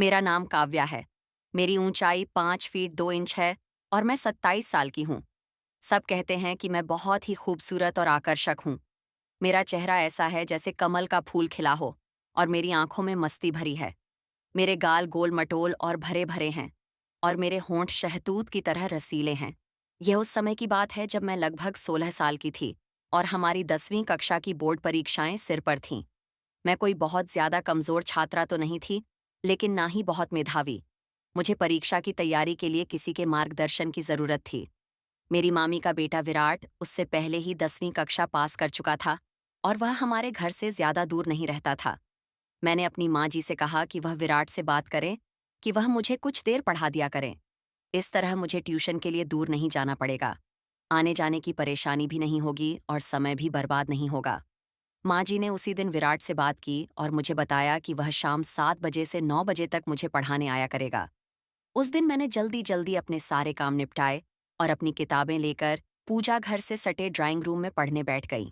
मेरा नाम काव्या है। मेरी ऊंचाई 5 फीट 2 इंच है और मैं 27 साल की हूँ। सब कहते हैं कि मैं बहुत ही खूबसूरत और आकर्षक हूँ। मेरा चेहरा ऐसा है जैसे कमल का फूल खिला हो और मेरी आंखों में मस्ती भरी है। मेरे गाल गोल मटोल और भरे भरे हैं और मेरे होंठ शहतूत की तरह रसीले हैं। यह उस समय की बात है जब मैं लगभग 16 साल की थी और हमारी 10वीं कक्षा की बोर्ड परीक्षाएं सिर पर थीं। मैं कोई बहुत ज्यादा कमजोर छात्रा तो नहीं थी, लेकिन ना ही बहुत मेधावी। मुझे परीक्षा की तैयारी के लिए किसी के मार्गदर्शन की जरूरत थी। मेरी मामी का बेटा विराट उससे पहले ही 10वीं कक्षा पास कर चुका था और वह हमारे घर से ज्यादा दूर नहीं रहता था। मैंने अपनी माँ जी से कहा कि वह विराट से बात करें कि वह मुझे कुछ देर पढ़ा दिया करें। इस तरह मुझे ट्यूशन के लिए दूर नहीं जाना पड़ेगा। आने जाने की परेशानी भी नहीं होगी और समय भी बर्बाद नहीं होगा। माँ जी ने उसी दिन विराट से बात की और मुझे बताया कि वह शाम 7 बजे से 9 बजे तक मुझे पढ़ाने आया करेगा। उस दिन मैंने जल्दी जल्दी अपने सारे काम निपटाए और अपनी किताबें लेकर पूजा घर से सटे ड्राइंग रूम में पढ़ने बैठ गई।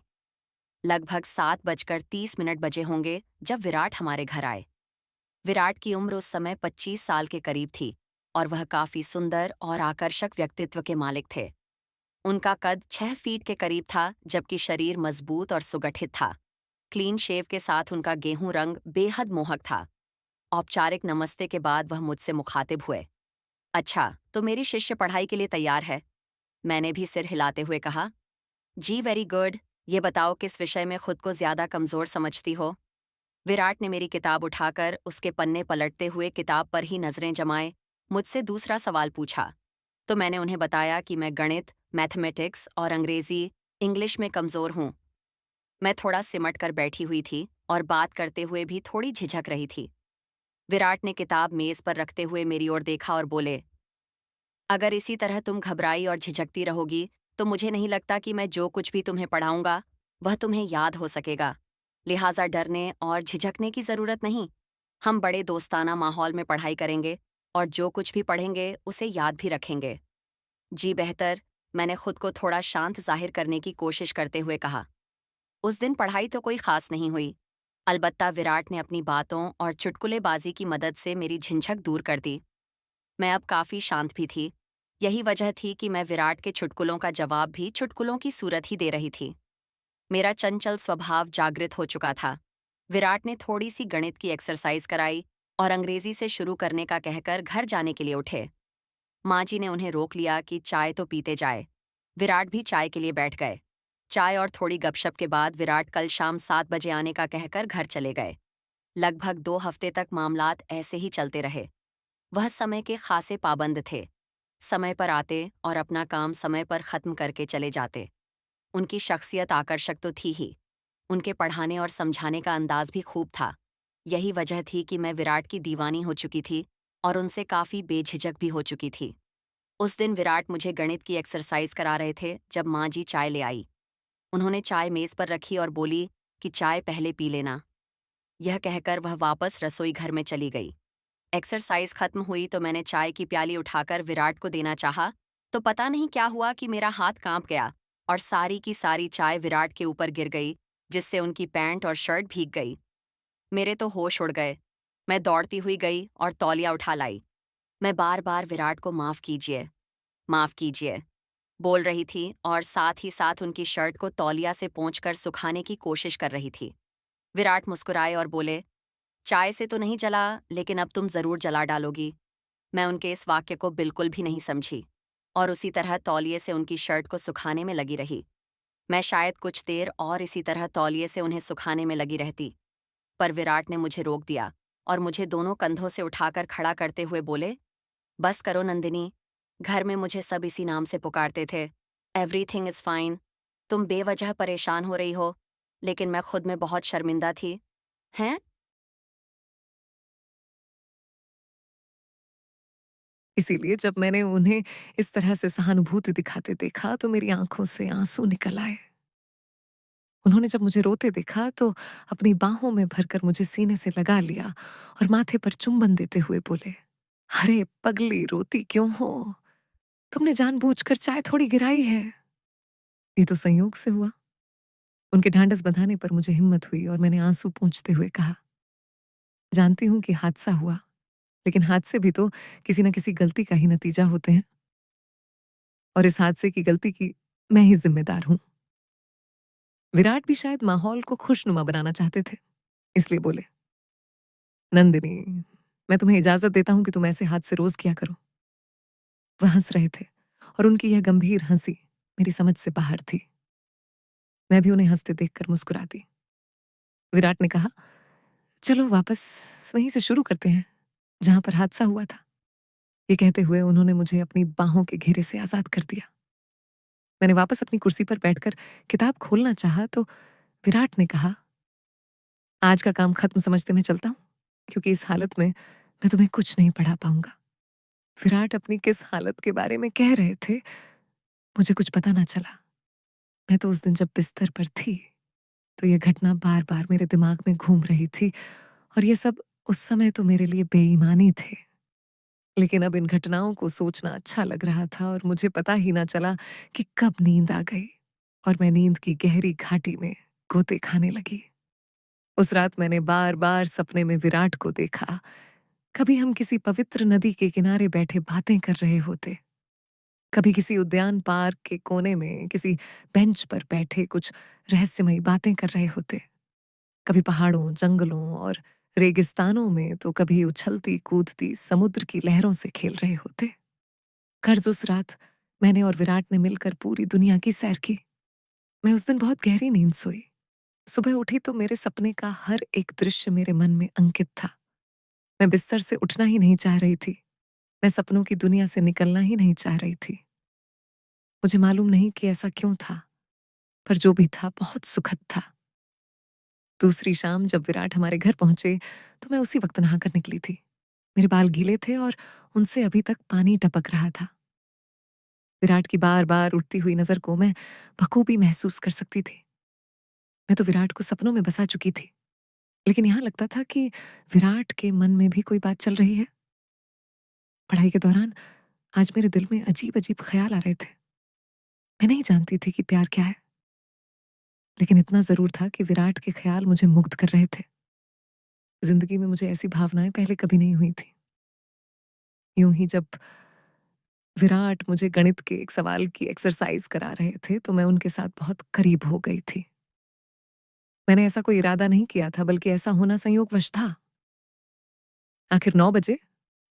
लगभग 7 बजकर 30 मिनट बजे होंगे जब विराट हमारे घर आए। विराट की उम्र उस समय 25 साल के करीब थी और वह काफी सुंदर और आकर्षक व्यक्तित्व के मालिक थे। उनका कद 6 फीट के करीब था, जबकि शरीर मजबूत और सुगठित था। क्लीन शेव के साथ उनका गेहूं रंग बेहद मोहक था। औपचारिक नमस्ते के बाद वह मुझसे मुखातिब हुए। अच्छा, तो मेरी शिष्य पढ़ाई के लिए तैयार है? मैंने भी सिर हिलाते हुए कहा। जी वेरी गुड। ये बताओ किस विषय में खुद को ज्यादा कमजोर समझती हो? विराट ने मेरी किताब उठाकर उसके पन्ने पलटते हुए किताब पर ही नजरें जमाए मुझसे दूसरा सवाल पूछा। तो मैंने उन्हें बताया कि मैं गणित, मैथमेटिक्स और अंग्रेजी, इंग्लिश में कमजोर हूँ। मैं थोड़ा सिमट कर बैठी हुई थी और बात करते हुए भी थोड़ी झिझक रही थी। विराट ने किताब मेज पर रखते हुए मेरी ओर देखा और बोले, अगर इसी तरह तुम घबराई और झिझकती रहोगी तो मुझे नहीं लगता कि मैं जो कुछ भी तुम्हें पढ़ाऊंगा वह तुम्हें याद हो सकेगा। लिहाजा डरने और झिझकने की जरूरत नहीं। हम बड़े दोस्ताना माहौल में पढ़ाई करेंगे और जो कुछ भी पढ़ेंगे उसे याद भी रखेंगे। जी बेहतर। मैंने खुद को थोड़ा शांत जाहिर करने की कोशिश करते हुए कहा। उस दिन पढ़ाई तो कोई खास नहीं हुई। अलबत्ता विराट ने अपनी बातों और चुटकुलेबाजी की मदद से मेरी झिझक दूर कर दी। मैं अब काफी शांत भी थी। यही वजह थी कि मैं विराट के चुटकुलों का जवाब भी चुटकुलों की सूरत ही दे रही थी। मेरा चंचल स्वभाव जागृत हो चुका था। विराट ने थोड़ी सी गणित की एक्सरसाइज कराई और अंग्रेजी से शुरू करने का कहकर घर जाने के लिए उठे। माँ जी ने उन्हें रोक लिया कि चाय तो पीते जाए। विराट भी चाय के लिए बैठ गए। चाय और थोड़ी गपशप के बाद विराट कल शाम 7 बजे आने का कहकर घर चले गए। लगभग 2 हफ्ते तक मामलात ऐसे ही चलते रहे। वह समय के खासे पाबंद थे। समय पर आते और अपना काम समय पर खत्म करके चले जाते। उनकी शख्सियत आकर्षक तो थी ही, उनके पढ़ाने और समझाने का अंदाज भी खूब था। यही वजह थी कि मैं विराट की दीवानी हो चुकी थी और उनसे काफी बेझिझक भी हो चुकी थी। उस दिन विराट मुझे गणित की एक्सरसाइज करा रहे थे जब माँ जी चाय ले आई। उन्होंने चाय मेज पर रखी और बोली कि चाय पहले पी लेना। यह कहकर वह वापस रसोई घर में चली गई। एक्सरसाइज खत्म हुई तो मैंने चाय की प्याली उठाकर विराट को देना चाहा, तो पता नहीं क्या हुआ कि मेरा हाथ कांप गया और सारी की सारी चाय विराट के ऊपर गिर गई, जिससे उनकी पैंट और शर्ट भीग गई। मेरे तो होश उड़ गए। मैं दौड़ती हुई गई और तौलिया उठा लाई। मैं बार बार विराट को माफ कीजिए बोल रही थी और साथ ही साथ उनकी शर्ट को तौलिया से पोंछकर सुखाने की कोशिश कर रही थी। विराट मुस्कुराए और बोले, चाय से तो नहीं जला, लेकिन अब तुम जरूर जला डालोगी। मैं उनके इस वाक्य को बिल्कुल भी नहीं समझी और उसी तरह तौलिए से उनकी शर्ट को सुखाने में लगी रही। मैं शायद कुछ देर और इसी तरह तौलिए से उन्हें सुखाने में लगी रहती, पर विराट ने मुझे रोक दिया और मुझे दोनों कंधों से उठाकर खड़ा करते हुए बोले, बस करो नंदिनी, घर में मुझे सब इसी नाम से पुकारते थे। Everything is fine. तुम बेवजह परेशान हो रही हो, लेकिन मैं खुद में बहुत शर्मिंदा थी। हैं? इसीलिए जब मैंने उन्हें इस तरह से सहानुभूति दिखाते देखा तो मेरी आंखों से आंसू निकल आए। उन्होंने जब मुझे रोते देखा तो अपनी बाहों में भरकर मुझे सीने से लगा लिया और माथे पर चुंबन देते हुए बोले, अरे पगली, रोती क्यों हो? तुमने जानबूझकर चाय थोड़ी गिराई है। ये तो संयोग से हुआ। उनके ढांढस बंधाने पर मुझे हिम्मत हुई और मैंने आंसू पोंछते हुए कहा, जानती हूं कि हादसा हुआ, लेकिन हादसे भी तो किसी न किसी गलती का ही नतीजा होते हैं और इस हादसे की गलती की मैं ही ज़िम्मेदार हूँ। विराट भी शायद माहौल को खुशनुमा बनाना चाहते थे, इसलिए बोले, "नंदिनी, मैं तुम्हें इजाज़त देता हूँ कि तुम ऐसे हादसे रोज़ किया करो।" वह हँस रहे थे और उनकी यह गंभीर हँसी मेरी समझ से बाहर थी। मैं भी उन्हें हँसते देखकर मुस्कुरा दी। विराट ने कहा, "चलो वापस वहीं से शुरू करते हैं, जहाँ पर हादसा हुआ था।" ये कहते हुए उन्होंने मुझे अपनी बाहों के घेरे से आज़ाद कर दिया। मैंने वापस अपनी कुर्सी पर बैठकर किताब खोलना चाहा तो विराट ने कहा, "आज का काम खत्म समझते मैं चलता हूँ, क्योंकि इस हालत में मैं तुम्हें कुछ नहीं पढ़ा पाऊँगा।" विराट अपनी किस हालत के बारे में कह रहे थे, मुझे कुछ पता ना चला। मैं तो उस दिन जब बिस्तर पर थी, तो ये घटना बार-बार मेरे दिमाग में घूम रही थी और ये सब उस समय तो मेरे लिए बेईमानी थे। लेकिन अब इन घटनाओं को सोचना अच्छा लग रहा था और मुझे पता ही ना चला कि कब नींद आ गई और मैं नींद की गहरी घाटी में गोते खाने लगी। उस रात मैंने बार-बार सपने में विराट को देखा। कभी हम किसी पवित्र नदी के किनारे बैठे बातें कर रहे होते, कभी किसी उद्यान पार्क के कोने में किसी बेंच पर बैठे कुछ रहस्यमयी बातें कर रहे होते, कभी पहाड़ों, जंगलों और रेगिस्तानों में तो कभी उछलती कूदती समुद्र की लहरों से खेल रहे होते। कर्ज उस रात मैंने और विराट ने मिलकर पूरी दुनिया की सैर की। मैं उस दिन बहुत गहरी नींद सोई। सुबह उठी तो मेरे सपने का हर एक दृश्य मेरे मन में अंकित था। मैं बिस्तर से उठना ही नहीं चाह रही थी। मैं सपनों की दुनिया से निकलना ही नहीं चाह रही थी। मुझे मालूम नहीं कि ऐसा क्यों था, पर जो भी था बहुत सुखद था। दूसरी शाम जब विराट हमारे घर पहुंचे, तो मैं उसी वक्त नहाकर निकली थी। मेरे बाल गीले थे और उनसे अभी तक पानी टपक रहा था। विराट की बार-बार उठती हुई नज़र को मैं बखूबी महसूस कर सकती थी। मैं तो विराट को सपनों में बसा चुकी थी, लेकिन यहाँ लगता था कि विराट के मन में भी कोई बात चल रही है। पढ़ाई के दौरान आज मेरे दिल में अजीब-अजीब ख़्याल आ रहे थे। मैं नहीं जानती थी कि प्यार क्या है, लेकिन इतना ज़रूर था कि विराट के ख़्याल मुझे मुग्ध कर रहे थे। ज़िंदगी में मुझे ऐसी भावनाएँ पहले कभी नहीं हुई थी। यूँ ही जब विराट मुझे गणित के एक सवाल की एक्सरसाइज़ करा रहे थे, तो मैं उनके साथ बहुत करीब हो गई थी। मैंने ऐसा कोई इरादा नहीं किया था, बल्कि ऐसा होना संयोगवश था। आखिर 9 बजे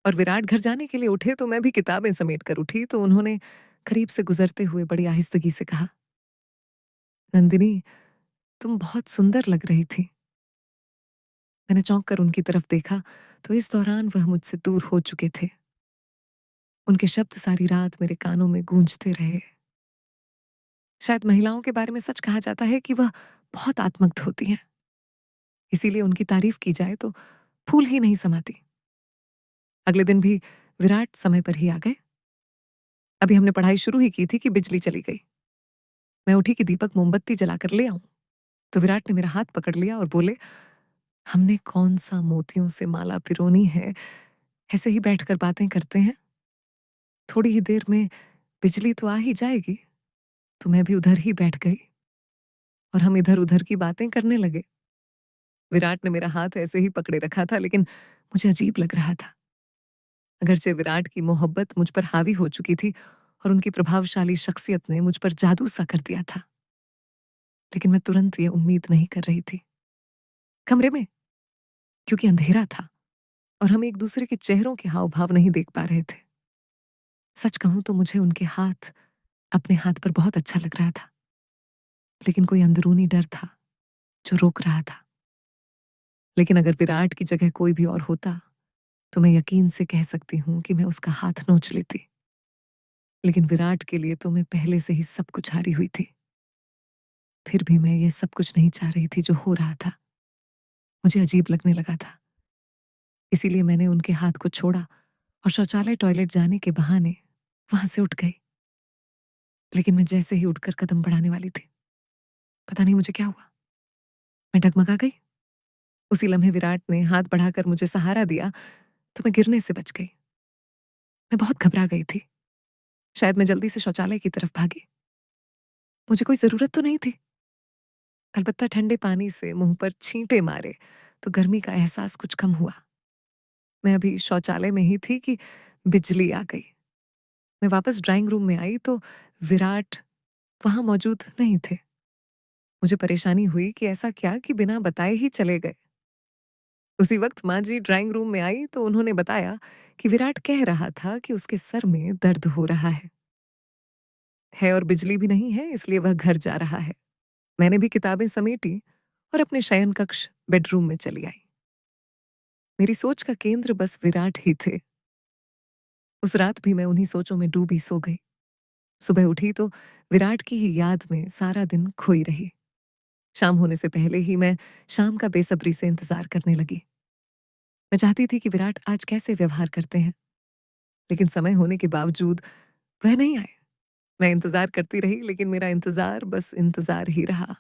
और विराट घर जाने के लिए उठे तो मैं भी किताबें समेट कर उठी तो उन्होंने करीब से गुजरते हुए बड़ी आहिस्तगी से कहा, "नंदिनी, तुम बहुत सुंदर लग रही थी।" मैंने चौंक कर उनकी तरफ देखा तो इस दौरान वह मुझसे दूर हो चुके थे। उनके शब्द सारी रात मेरे कानों में गूंजते रहे। शायद महिलाओं के बारे में सच कहा जाता है कि वह बहुत आत्मग्ध होती हैं। इसीलिए उनकी तारीफ की जाए तो फूल ही नहीं समाती। अगले दिन भी विराट समय पर ही आ गए। अभी हमने पढ़ाई शुरू ही की थी कि बिजली चली गई। मैं उठी कि दीपक मोमबत्ती जलाकर ले आऊं, तो विराट ने मेरा हाथ पकड़ लिया और बोले, "हमने कौन सा मोतियों से माला पिरोनी है, ऐसे ही बैठकर बातें करते हैं। थोड़ी ही देर में बिजली तो आ ही जाएगी।" तो मैं भी उधर ही बैठ गई और हम इधर-उधर की बातें करने लगे। विराट ने मेरा हाथ ऐसे ही पकड़े रखा था, लेकिन मुझे अजीब लग रहा था। अगरचे विराट की मोहब्बत मुझ पर हावी हो चुकी थी और उनकी प्रभावशाली शख्सियत ने मुझ पर जादू सा कर दिया था, लेकिन मैं तुरंत ये उम्मीद नहीं कर रही थी। कमरे में, क्योंकि अंधेरा था और हम एक दूसरे के चेहरों के हाव-भाव नहीं देख पा रहे थे। सच कहूं तो मुझे उनके हाथ अपने हाथ पर बहुत अच्छा लग रहा था, लेकिन कोई अंदरूनी डर था जो रोक रहा था। लेकिन अगर विराट की जगह कोई भी और होता, तो मैं यकीन से कह सकती हूँ कि मैं उसका हाथ नोच लेती। लेकिन विराट के लिए तो मैं पहले से ही सब कुछ हारी हुई थी। फिर भी मैं ये सब कुछ नहीं चाह रही थी जो हो रहा था। मुझे अजीब लगने लगा था। इसीलिए मैंने उनके हाथ को छोड़ा और शौचालय टॉयलेट जाने के बहाने वहां से उठ गई। लेकिन मैं जैसे ही उठकर कदम बढ़ाने वाली थी, पता नहीं मुझे क्या हुआ, मैं डगमगा गई। उसी लम्हे विराट ने हाथ बढ़ाकर मुझे सहारा दिया तो मैं गिरने से बच गई। मैं बहुत घबरा गई थी। शायद मैं जल्दी से शौचालय की तरफ भागी। मुझे कोई जरूरत तो नहीं थी। अलबत्ता ठंडे पानी से मुंह पर छींटे मारे तो गर्मी का एहसास कुछ कम हुआ। मैं अभी शौचालय में ही थी कि बिजली आ गई। मैं वापस ड्राइंग रूम में आई तो विराट वहां मौजूद नहीं थे। मुझे परेशानी हुई कि ऐसा क्या कि बिना बताए ही चले गए। उसी वक्त माँ जी ड्राइंग रूम में आई तो उन्होंने बताया कि विराट कह रहा था कि उसके सर में दर्द हो रहा है और बिजली भी नहीं है, इसलिए वह घर जा रहा है। मैंने भी किताबें समेटी और अपने शयन कक्ष बेडरूम में चली आई। मेरी सोच का केंद्र बस विराट ही थे। उस रात भी मैं उन्हीं सोचों में डूबी सो गई। सुबह उठी तो विराट की ही याद में सारा दिन खोई रही। शाम होने से पहले ही मैं शाम का बेसब्री से इंतजार करने लगी। मैं चाहती थी कि विराट आज कैसे व्यवहार करते हैं, लेकिन समय होने के बावजूद वह नहीं आए। मैं इंतजार करती रही, लेकिन मेरा इंतजार बस इंतजार ही रहा।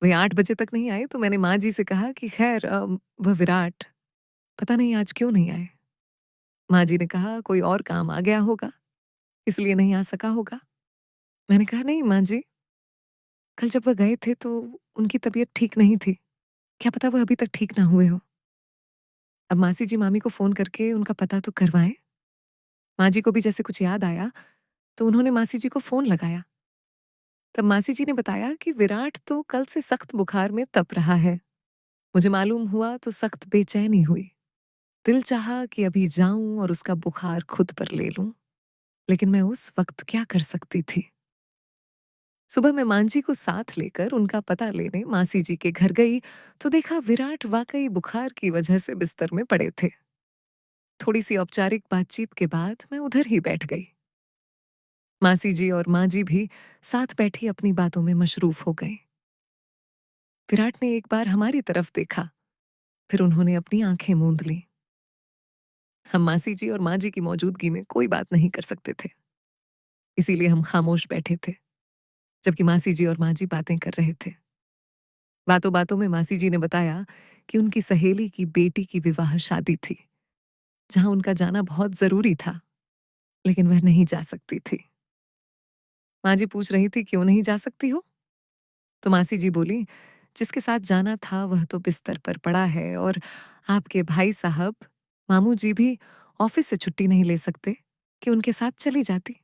वह 8 बजे तक नहीं आए तो मैंने माँ जी से कहा कि खैर वह विराट पता नहीं आज क्यों नहीं आए। माँ जी ने कहा कोई और काम आ गया होगा, इसलिए नहीं आ सका होगा। मैंने कहा नहीं माँ जी, कल जब वह गए थे तो उनकी तबीयत ठीक नहीं थी। क्या पता वह अभी तक ठीक ना हुए हो। अब मासी जी मामी को फोन करके उनका पता तो करवाएं। माँ जी को भी जैसे कुछ याद आया तो उन्होंने मासी जी को फोन लगाया। तब मासी जी ने बताया कि विराट तो कल से सख्त बुखार में तप रहा है। मुझे मालूम हुआ तो सख्त बेचैनी हुई। दिल चाहा कि अभी जाऊं और उसका बुखार खुद पर ले लूं, लेकिन मैं उस वक्त क्या कर सकती थी। सुबह मैं मांझी को साथ लेकर उनका पता लेने मासी जी के घर गई तो देखा विराट वाकई बुखार की वजह से बिस्तर में पड़े थे। थोड़ी सी औपचारिक बातचीत के बाद मैं उधर ही बैठ गई। मासी जी और माँ जी भी साथ बैठी अपनी बातों में मशरूफ हो गए। विराट ने एक बार हमारी तरफ देखा, फिर उन्होंने अपनी आंखें मूंद ली। हम मासी जी और माँ जी की मौजूदगी में कोई बात नहीं कर सकते थे, इसीलिए हम खामोश बैठे थे, जबकि मासी जी और माँ जी बातें कर रहे थे। बातों बातों में मासी जी ने बताया कि उनकी सहेली की बेटी की विवाह शादी थी, जहां उनका जाना बहुत जरूरी था, लेकिन वह नहीं जा सकती थी। माँ जी पूछ रही थी क्यों नहीं जा सकती हो, तो मासी जी बोली जिसके साथ जाना था वह तो बिस्तर पर पड़ा है और आपके भाई साहब मामू जी भी ऑफिस से छुट्टी नहीं ले सकते कि उनके साथ चली जाती।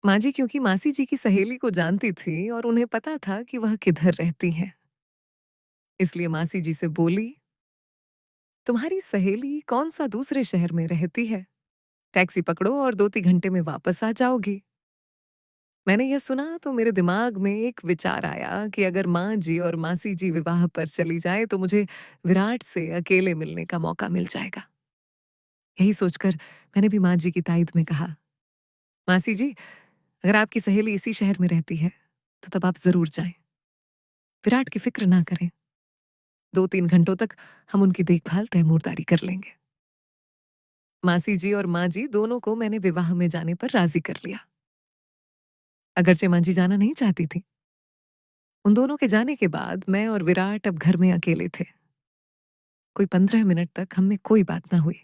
माँ जी क्योंकि मासी जी की सहेली को जानती थी और उन्हें पता था कि वह किधर रहती हैं, इसलिए मासी जी से बोली तुम्हारी सहेली कौन सा दूसरे शहर में रहती है, टैक्सी पकड़ो और 2-3 घंटे में वापस आ जाओगी। मैंने यह सुना तो मेरे दिमाग में एक विचार आया कि अगर माँ जी और मासी जी विवाह पर चली जाए तो मुझे विराट से अकेले मिलने का मौका मिल जाएगा। यही सोचकर मैंने भी माँ जी की तायद में कहा, मासी जी अगर आपकी सहेली इसी शहर में रहती है तो तब आप जरूर जाएं। विराट की फिक्र ना करें, 2-3 घंटों तक हम उनकी देखभाल तैमूरदारी कर लेंगे। मासी जी और माँ जी दोनों को मैंने विवाह में जाने पर राजी कर लिया। अगरचे माँ जी जाना नहीं चाहती थी। उन दोनों के जाने के बाद मैं और विराट अब घर में अकेले थे। कोई 15 मिनट तक हम में कोई बात ना हुई।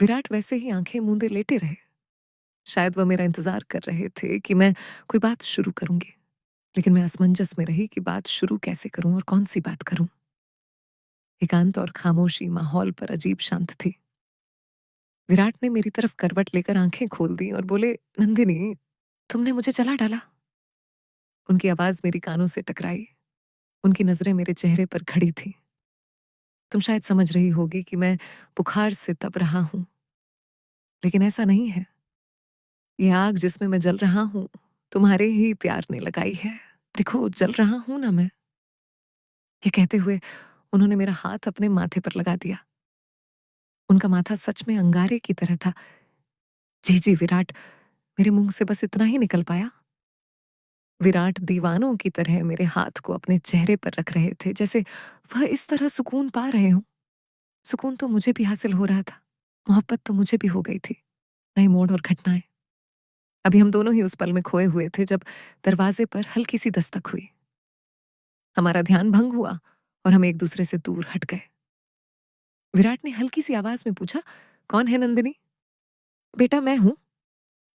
विराट वैसे ही आंखें मूंदे लेटे रहे। शायद वह मेरा इंतजार कर रहे थे कि मैं कोई बात शुरू करूंगी, लेकिन मैं असमंजस में रही कि बात शुरू कैसे करूं और कौन सी बात करूं। एकांत और खामोशी माहौल पर अजीब शांत थी। विराट ने मेरी तरफ करवट लेकर आंखें खोल दी और बोले, नंदिनी तुमने मुझे जला डाला। उनकी आवाज मेरी कानों से टकराई। उनकी नजरें मेरे चेहरे पर खड़ी थी। तुम शायद समझ रही होगी कि मैं बुखार से तप रहा हूं, लेकिन ऐसा नहीं है। ये आग जिसमें मैं जल रहा हूं तुम्हारे ही प्यार ने लगाई है। देखो जल रहा हूं ना मैं। ये कहते हुए उन्होंने मेरा हाथ अपने माथे पर लगा दिया। उनका माथा सच में अंगारे की तरह था। जी जी विराट, मेरे मुंह से बस इतना ही निकल पाया। विराट दीवानों की तरह मेरे हाथ को अपने चेहरे पर रख रहे थे, जैसे वह इस तरह सुकून पा रहे हों। सुकून तो मुझे भी हासिल हो रहा था, मोहब्बत तो मुझे भी हो गई थी। नए मोड़ और घटनाएं। अभी हम दोनों ही उस पल में खोए हुए थे जब दरवाजे पर हल्की सी दस्तक हुई। हमारा ध्यान भंग हुआ और हम एक दूसरे से दूर हट गए। विराट ने हल्की सी आवाज में पूछा, कौन है नंदिनी? बेटा मैं हूं,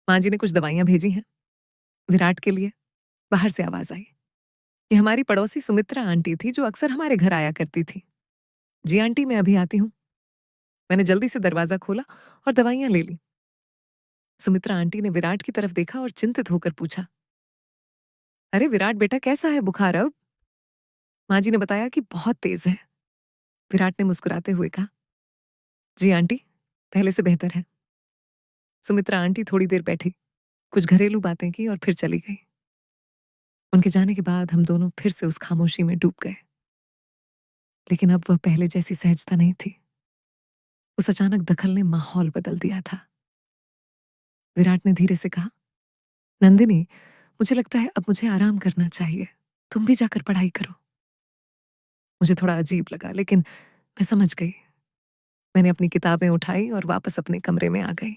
माँ जी ने कुछ दवाइयां भेजी हैं विराट के लिए। बाहर से आवाज आई। ये हमारी पड़ोसी सुमित्रा आंटी थी जो अक्सर हमारे घर आया करती थी। जी आंटी मैं अभी आती हूँ। मैंने जल्दी से दरवाज़ा खोला और दवाइयाँ ले ली। सुमित्रा आंटी ने विराट की तरफ देखा और चिंतित होकर पूछा, अरे विराट बेटा, कैसा है बुखार अब? माँ जी ने बताया कि बहुत तेज है। विराट ने मुस्कुराते हुए कहा, जी आंटी, पहले से बेहतर है। सुमित्रा आंटी थोड़ी देर बैठी, कुछ घरेलू बातें की और फिर चली गई। उनके जाने के बाद हम दोनों फिर से उस खामोशी में डूब गए। लेकिन अब वह पहले जैसी सहजता नहीं थी। उस अचानक दखल ने माहौल बदल दिया था। विराट ने धीरे से कहा, नंदिनी, मुझे लगता है अब मुझे आराम करना चाहिए। तुम भी जाकर पढ़ाई करो। मुझे थोड़ा अजीब लगा, लेकिन मैं समझ गई। मैंने अपनी किताबें उठाई और वापस अपने कमरे में आ गई।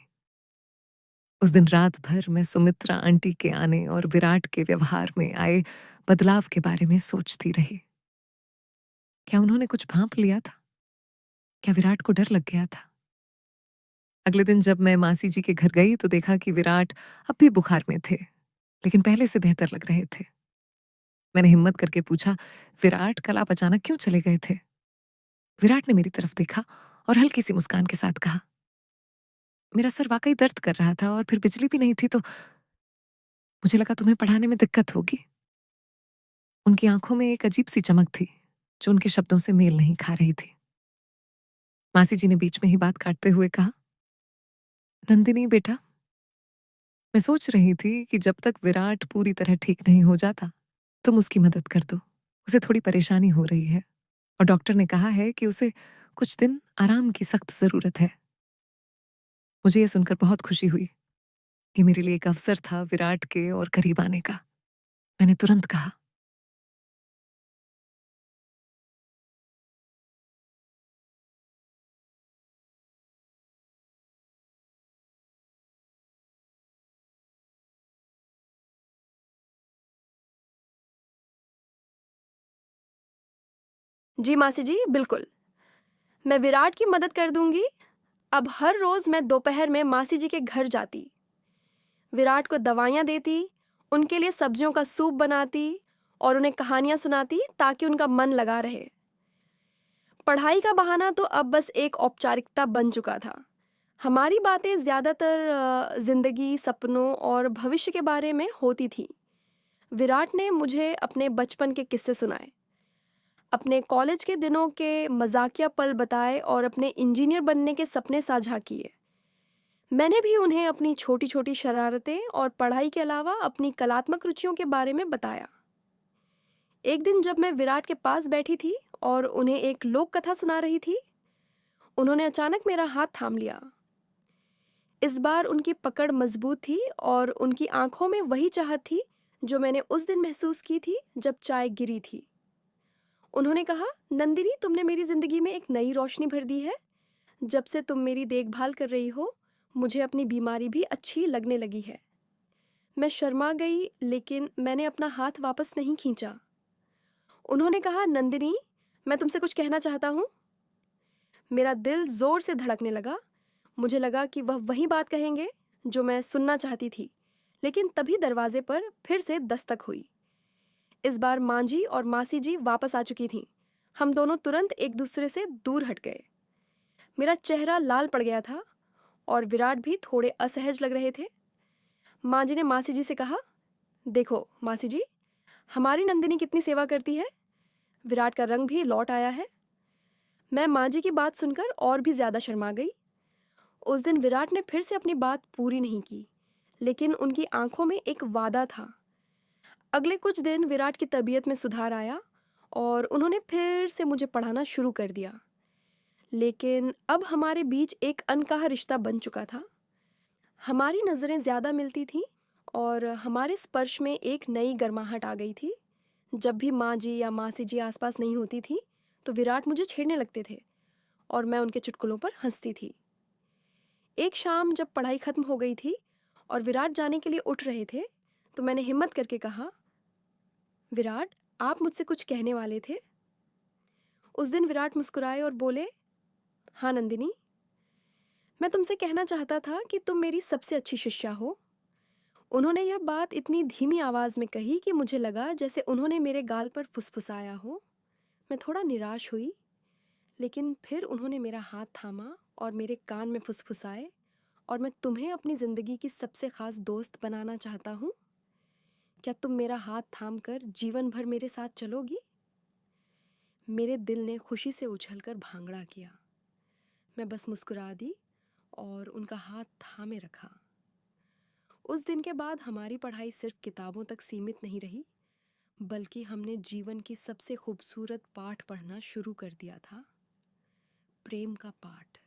उस दिन रात भर मैं सुमित्रा आंटी के आने और विराट के व्यवहार में आए बदलाव के बारे में सोचती रही। क्या उन्होंने कुछ भांप लिया था? क्या विराट को डर लग गया था? अगले दिन जब मैं मासी जी के घर गई तो देखा कि विराट अब भी बुखार में थे, लेकिन पहले से बेहतर लग रहे थे। मैंने हिम्मत करके पूछा, विराट, कल आप अचानक क्यों चले गए थे? विराट ने मेरी तरफ देखा और हल्की सी मुस्कान के साथ कहा, मेरा सर वाकई दर्द कर रहा था और फिर बिजली भी नहीं थी, तो मुझे लगा तुम्हें पढ़ाने में दिक्कत होगी। उनकी आंखों में एक अजीब सी चमक थी जो उनके शब्दों से मेल नहीं खा रही थी। मासी जी ने बीच में ही बात काटते हुए कहा, नंदिनी बेटा, मैं सोच रही थी कि जब तक विराट पूरी तरह ठीक नहीं हो जाता, तुम उसकी मदद कर दो। उसे थोड़ी परेशानी हो रही है और डॉक्टर ने कहा है कि उसे कुछ दिन आराम की सख्त जरूरत है। मुझे यह सुनकर बहुत खुशी हुई। ये मेरे लिए एक अवसर था विराट के और करीब आने का। मैंने तुरंत कहा, जी मासी जी, बिल्कुल। मैं विराट की मदद कर दूंगी। अब हर रोज मैं दोपहर में मासी जी के घर जाती, विराट को दवाइयाँ देती, उनके लिए सब्जियों का सूप बनाती और उन्हें कहानियाँ सुनाती ताकि उनका मन लगा रहे। पढ़ाई का बहाना तो अब बस एक औपचारिकता बन चुका था। हमारी बातें ज़्यादातर जिंदगी, सपनों और भविष्य के बारे में होती थी। विराट ने मुझे अपने बचपन के किस्से सुनाए, अपने कॉलेज के दिनों के मजाकिया पल बताए और अपने इंजीनियर बनने के सपने साझा किए। मैंने भी उन्हें अपनी छोटी छोटी शरारतें और पढ़ाई के अलावा अपनी कलात्मक रुचियों के बारे में बताया। एक दिन जब मैं विराट के पास बैठी थी और उन्हें एक लोक कथा सुना रही थी, उन्होंने अचानक मेरा हाथ थाम लिया। इस बार उनकी पकड़ मजबूत थी और उनकी आंखों में वही चाहत थी जो मैंने उस दिन महसूस की थी जब चाय गिरी थी। उन्होंने कहा, नंदिनी, तुमने मेरी जिंदगी में एक नई रोशनी भर दी है। जब से तुम मेरी देखभाल कर रही हो, मुझे अपनी बीमारी भी अच्छी लगने लगी है। मैं शर्मा गई, लेकिन मैंने अपना हाथ वापस नहीं खींचा। उन्होंने कहा, नंदिनी, मैं तुमसे कुछ कहना चाहता हूँ। मेरा दिल जोर से धड़कने लगा। मुझे लगा कि वह वही बात कहेंगे जो मैं सुनना चाहती थी, लेकिन तभी दरवाजे पर फिर से दस्तक हुई। इस बार माँ जी और मासी जी वापस आ चुकी थीं। हम दोनों तुरंत एक दूसरे से दूर हट गए। मेरा चेहरा लाल पड़ गया था और विराट भी थोड़े असहज लग रहे थे। माँ जी ने मासी जी से कहा, देखो मासी जी, हमारी नंदिनी कितनी सेवा करती है। विराट का रंग भी लौट आया है। मैं माँ जी की बात सुनकर और भी ज़्यादा शर्मा गई। उस दिन विराट ने फिर से अपनी बात पूरी नहीं की, लेकिन उनकी आंखों में एक वादा था। अगले कुछ दिन विराट की तबीयत में सुधार आया और उन्होंने फिर से मुझे पढ़ाना शुरू कर दिया। लेकिन अब हमारे बीच एक अनकहा रिश्ता बन चुका था। हमारी नज़रें ज़्यादा मिलती थीं और हमारे स्पर्श में एक नई गर्माहट आ गई थी। जब भी माँ जी या मासी जी आसपास नहीं होती थी, तो विराट मुझे छेड़ने लगते थे और मैं उनके चुटकुलों पर हंसती थी। एक शाम जब पढ़ाई खत्म हो गई थी और विराट जाने के लिए उठ रहे थे, तो मैंने हिम्मत करके कहा, विराट, आप मुझसे कुछ कहने वाले थे। उस दिन विराट मुस्कुराए और बोले, हाँ नंदिनी, मैं तुमसे कहना चाहता था कि तुम मेरी सबसे अच्छी शिष्या हो। उन्होंने यह बात इतनी धीमी आवाज़ में कही कि मुझे लगा जैसे उन्होंने मेरे गाल पर फुसफुसाया हो। मैं थोड़ा निराश हुई, लेकिन फिर उन्होंने मेरा हाथ थामा और मेरे कान में फुसफुसाए और मैं तुम्हें अपनी ज़िंदगी की सबसे ख़ास दोस्त बनाना चाहता हूँ। क्या तुम मेरा हाथ थाम कर जीवन भर मेरे साथ चलोगी? मेरे दिल ने खुशी से उछलकर भांगड़ा किया। मैं बस मुस्कुरा दी और उनका हाथ थामे रखा। उस दिन के बाद हमारी पढ़ाई सिर्फ किताबों तक सीमित नहीं रही, बल्कि हमने जीवन की सबसे खूबसूरत पाठ पढ़ना शुरू कर दिया था, प्रेम का पाठ।